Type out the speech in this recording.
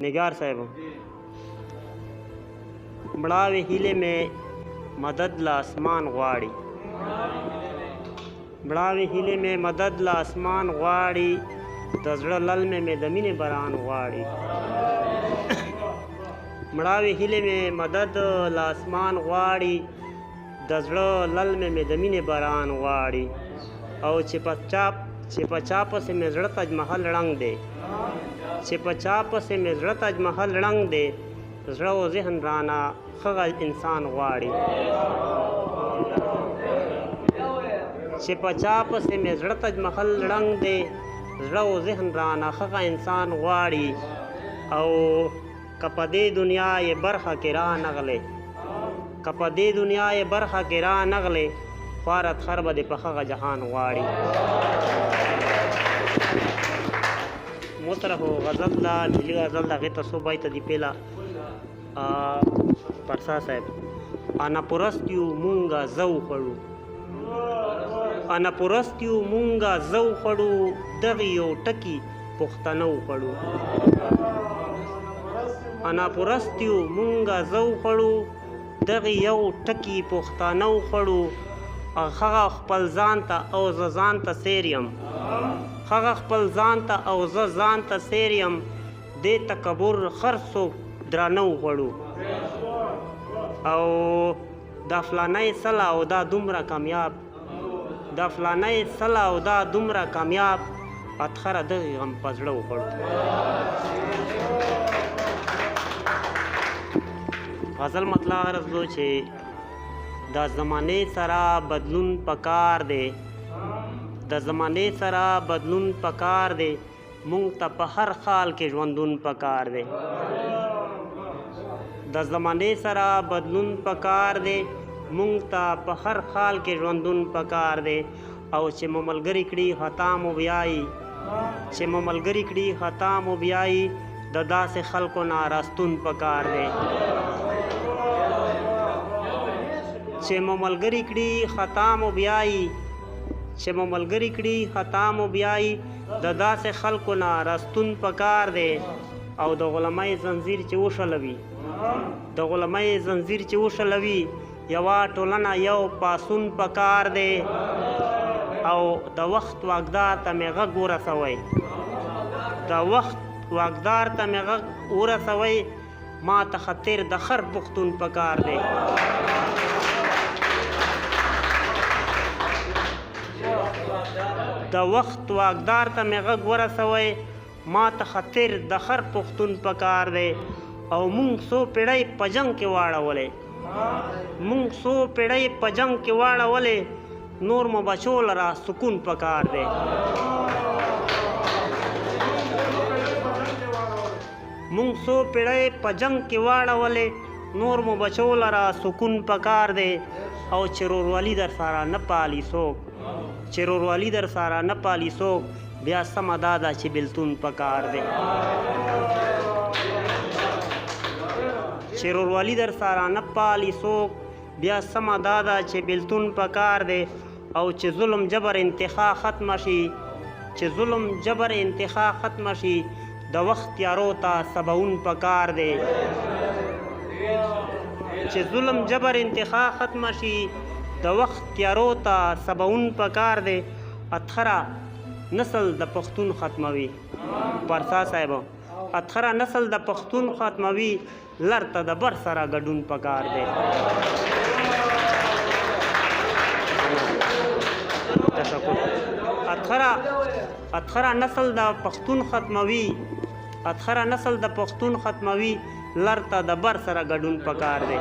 निगार साहब बड़ावे हिले में मदद ला आसमान गवाड़ी, बड़ावे हिले में मदद ला आसमान गवाड़ी, दजड़ा लल में दमीने बरान गवाड़ी। बड़ावे हिले में मदद ला आसमान गवाड़ी, दजड़ा लल में दमीने बरान गवाड़ी। और छिपचाप से में जड़त अजमहल रंग दे, छिपचाप से में जड़त अजमहल रंग दे, जड़ा व ज़हन राना खगा इंसान गवाड़ी। छिपचाप से में जड़त अजमहल रंग दे, जड़ा व ज़हन राना खगा इंसान गवाड़ी। और कपदे दुनिया ये बरहा के राह नगले, कपदे दुनिया ये बरहा के राह नगले, फारत खरब दे पखगा जहान गवाड़ी। मोतरफ गज़ल दा मिली गज़ल दा गीत सुबाई तदी पेला परसा साहब आना पुरस्तियु मुंगा जौ खड़ू, आना पुरस्तियु मुंगा जौ खड़ू, दगियो टकी पुख्तनौ खड़ू। आना पुरस्तियु मुंगा जौ खड़ू, दगियो टकी पुख्तनौ खड़ू। खगा खपल जानता औ जानता सेरियम, खगा खपल जानता औ जानता सेरियम, दे तकबुर खरसो द्रानौ खड़ू। औ दा फलाने सला औ दा दुमरा कामयाब, दा फलाने सला औ दा दुमरा कामयाब, अतखरा दगी गम पजड़ौ खड़ू। गज़ल मतलब अर्ज़ लो छे दा ज़माने सरा बदलून पकार दे, दा ज़माने सरा बदलून पकार दे, मुंग ता पहर खाल के ژوندون पकार दे। दा ज़माने सरा बदलून पकार दे, मुंग ता पहर खाल के ژوندون पकार दे। او چې مو ملګری کړي خطا مو بیایي، چې مو ملګری کړي خطا مو بیایي، د داسې خلکو نه راستون پکار دی. چې مو ملګری کړي خطا مو بیایي، چې مو ملګری کړي خطا مو بیایي، د داسې خلکو نه راستون پکار دی. او د غلامۍ زنځیر چې وشلوي، د غلامۍ زنځیر چې وشلوي، یوه ټولنه یو پاسون پکار دی. او د وخت واګدار ته مې غږ ورسوئ، د وخت واګدار ته مې غږ ورسوئ، ما ته خطر د خر پښتون پکار دی. د وخت واګدار ته مې غږ ورسوئ، ما ته خطر د خر پښتون پکار دی. او مونږ څو پیړۍ په جنګ کې واړولې، مونږ څو پیړۍ په جنګ کې واړولې، نور مو بچو لرا سکون پکار دی. مونږ څو پیړۍ په جنګ کې واړولې، نور مو بچو لرا سکون پکار دی. او چې ورورولي در سره نه پالي څوک، چې ورورولي در سره نه پالي څوک، بیا سمه دا ده چې بېلتون پکار دی. چې ورورولي در سره نه پالي څوک، بیا سمه دا ده چې بېلتون پکار دی. او چې ظلم جبر انتخا ختم شي، چې ظلم جبر انتخا ختم شي، د وخت تیارو ته سباون پکار دی. چې ظلم جبر انتخا ختم شي، د وخت تیارو ته سباون پکار دی. اتخره نسل د پښتون ختموي، پرسا صاحب اتخره نسل د پښتون ختموي، لر ته د بر سره ګډون پکار دی. اتخره نسل د پښتون ختموي، اتخره نسل د پښتون ختموي، لر ته د بر سره ګډون پکار دی.